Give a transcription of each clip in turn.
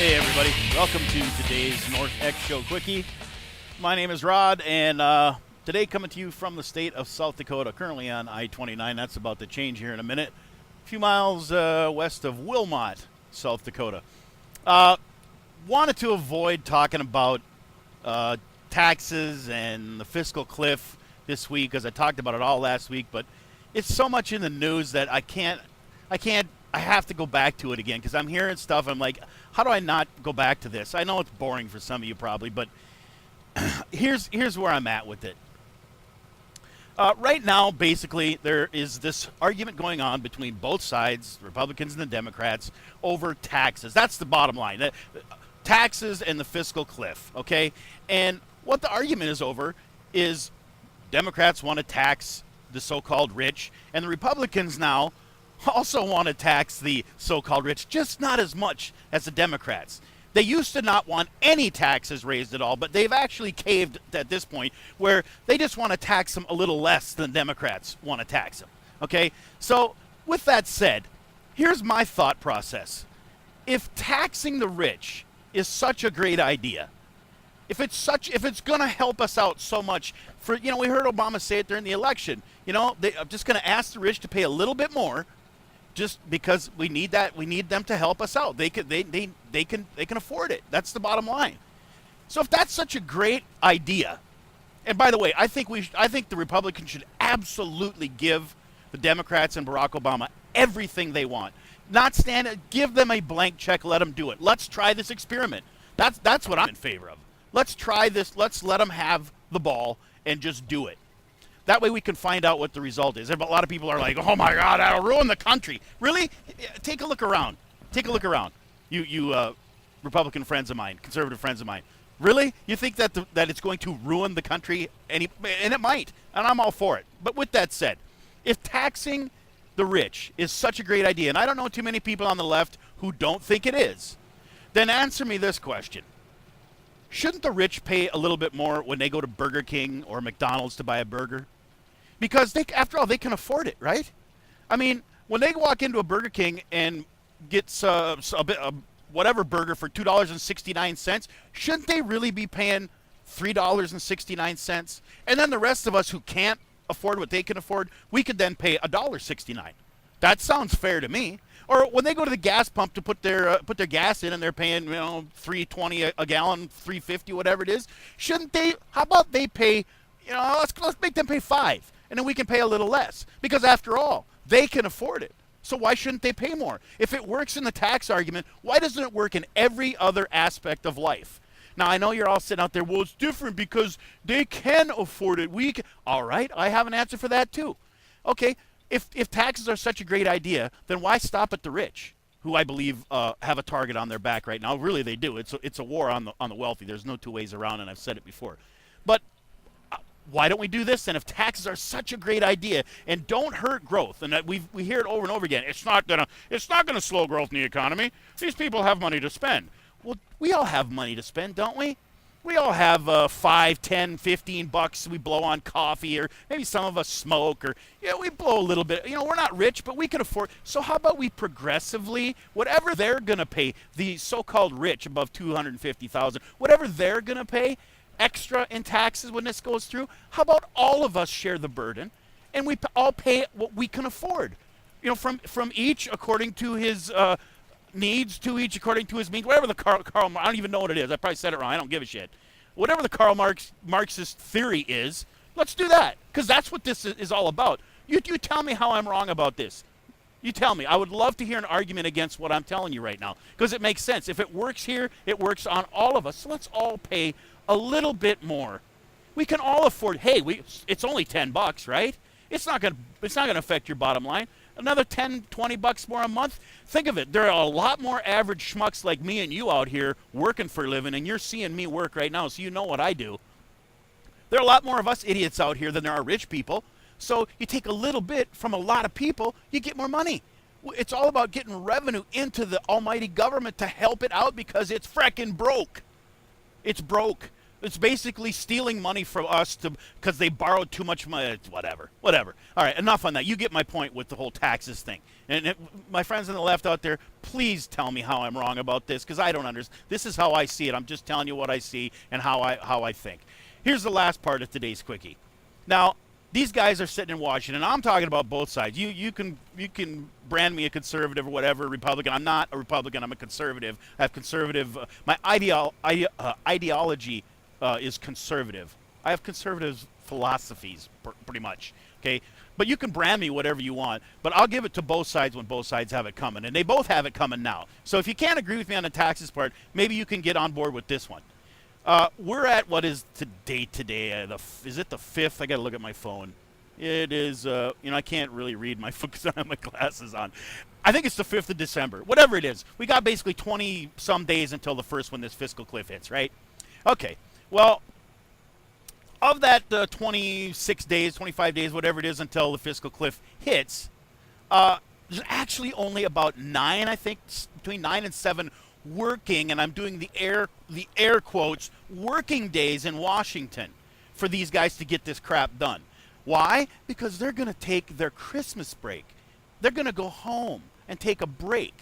Hey everybody, welcome to today's NorthXshow Quickie. My name is Rod, and today coming to you from the state of South Dakota, currently on I-29. That's about to change here in a minute. A few miles west of Wilmot, South Dakota. Wanted to avoid talking about taxes and the fiscal cliff this week, because I talked about it all last week, but it's so much in the news that I have to go back to it again, because I'm hearing stuff. I'm like, how do I not go back to this? I know it's boring for some of you probably, but here's where I'm at with it. Right now, basically, there is this argument going on between both sides, Republicans and the Democrats, over taxes. That's the bottom line. Taxes and the fiscal cliff, okay? And what the argument is over is Democrats want to tax the so-called rich, and the Republicans now also want to tax the so-called rich, just not as much as the Democrats. They used to not want any taxes raised at all, but they've actually caved at this point where they just want to tax them a little less than Democrats want to tax them. Okay? So, with that said, here's my thought process. If taxing the rich is such a great idea, if it's going to help us out so much, we heard Obama say it during the election. I'm just going to ask the rich to pay a little bit more, just because we need them to help us out. They can afford it. That's the bottom line. So if that's such a great idea, and by the way, I think the Republicans should absolutely give the Democrats and Barack Obama everything they want. Give them a blank check, let them do it. Let's try this experiment. That's what I'm in favor of. Let's try this. Let's let them have the ball and just do it. That way we can find out what the result is. A lot of people are like, oh my God, that'll ruin the country. Really? Take a look around. You Republican friends of mine, conservative friends of mine. Really? You think that it's going to ruin the country? And it might. And I'm all for it. But with that said, if taxing the rich is such a great idea, and I don't know too many people on the left who don't think it is, then answer me this question. Shouldn't the rich pay a little bit more when they go to Burger King or McDonald's to buy a burger? Because after all, they can afford it, right? I mean, when they walk into a Burger King and get whatever burger for $2.69, shouldn't they really be paying $3.69? And then the rest of us who can't afford what they can afford, we could then pay $1.69. That sounds fair to me. Or when they go to the gas pump to put their gas in, and they're paying $3.20 a gallon, $3.50, whatever it is, shouldn't they? How about they pay? Let's make them pay $5, and then we can pay a little less, because after all, they can afford it. So why shouldn't they pay more? If it works in the tax argument, why doesn't it work in every other aspect of life? Now, I know you're all sitting out there, well, it's different because they can afford it. All right, I have an answer for that too. Okay. If taxes are such a great idea, then why stop at the rich, who I believe have a target on their back right now? Really, they do. It's a war on the wealthy. There's no two ways around, and I've said it before. But why don't we do this then? If taxes are such a great idea and don't hurt growth, and we hear it over and over again, it's not gonna slow growth in the economy. These people have money to spend. Well, we all have money to spend, don't we? We all have $5, $10, $15 we blow on coffee, or maybe some of us smoke, or we blow a little bit. We're not rich, but we can afford. So how about we progressively, whatever they're gonna pay, the so-called rich above $250,000, whatever they're gonna pay extra in taxes when this goes through, how about all of us share the burden, and we all pay what we can afford? From each according to his needs, to each according to his means, whatever the Karl I don't even know what it is. I probably said it wrong. I don't give a shit. Whatever the Karl Marxist theory is, let's do that, because that's what this is all about. You tell me how I'm wrong about this. You tell me. I would love to hear an argument against what I'm telling you right now, because it makes sense. If it works here, it works on all of us. So let's all pay a little bit more. We can all afford. Hey, it's only $10, right? It's not gonna affect your bottom line. Another $10, $20 more a month. Think of it. There are a lot more average schmucks like me and you out here working for a living, and you're seeing me work right now, so you know what I do. There are a lot more of us idiots out here than there are rich people. So you take a little bit from a lot of people, you get more money. It's all about getting revenue into the almighty government to help it out, because it's frickin' broke. It's broke. It's basically stealing money from us because they borrowed too much money. Whatever. All right, enough on that. You get my point with the whole taxes thing. And my friends on the left out there, please tell me how I'm wrong about this, because I don't understand. This is how I see it. I'm just telling you what I see and how I think. Here's the last part of today's quickie. Now, these guys are sitting in Washington. I'm talking about both sides. You can brand me a conservative or whatever, Republican. I'm not a Republican. I'm a conservative. I have conservative. My ideology is conservative. I have conservative philosophies, pretty much. Okay, but you can brand me whatever you want. But I'll give it to both sides when both sides have it coming, and they both have it coming now. So if you can't agree with me on the taxes part, maybe you can get on board with this one. We're at, what is today? Is it the 5th? I got to look at my phone. It is, I can't really read my phone because I have my glasses on. I think it's the 5th of December. Whatever it is. We got basically 20-some days until the first when this fiscal cliff hits, right? Okay. Well, of that 26 days, 25 days, whatever it is until the fiscal cliff hits, there's actually only about 9, I think, between 9 and 7 working, and I'm doing the air quotes, working days in Washington for these guys to get this crap done. Why? Because they're going to take their Christmas break. They're going to go home and take a break.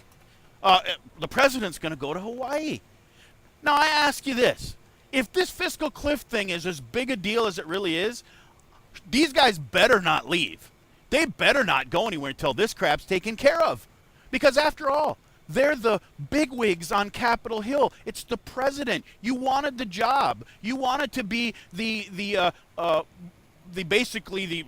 The president's going to go to Hawaii. Now, I ask you this. If this fiscal cliff thing is as big a deal as it really is, these guys better not leave. They better not go anywhere until this crap's taken care of. Because after all, they're the bigwigs on Capitol Hill. It's the president. You wanted the job. You wanted to be the basically the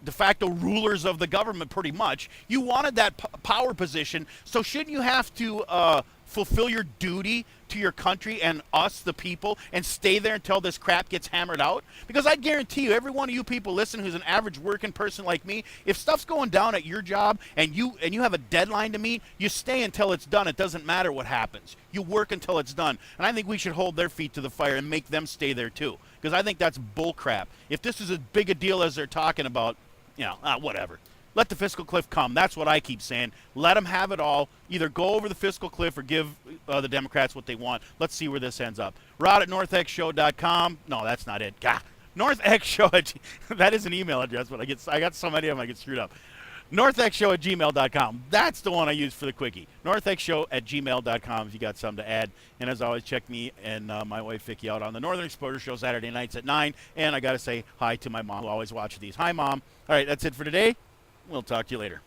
de facto rulers of the government, pretty much. You wanted that power position. So shouldn't you have to fulfill your duty to your country and us, the people, and stay there until this crap gets hammered out? Because I guarantee you, every one of you people listening who's an average working person like me, if stuff's going down at your job and you have a deadline to meet, you stay until it's done. It doesn't matter what happens. You work until it's done. And I think we should hold their feet to the fire and make them stay there too. Because I think that's bull crap. If this is as big a deal as they're talking about, whatever. Let the fiscal cliff come. That's what I keep saying. Let them have it all. Either go over the fiscal cliff or give the Democrats what they want. Let's see where this ends up. Rod at NorthXshow.com. No, that's not it. God. NorthXshow. That is an email address, but I got so many of them I get screwed up. NorthXshow@gmail.com. That's the one I use for the quickie. NorthXshow@gmail.com if you got something to add. And as always, check me and my wife Vicky out on the Northern Exposure Show Saturday nights at 9. And I got to say hi to my mom who always watches these. Hi, Mom. All right, that's it for today. We'll talk to you later.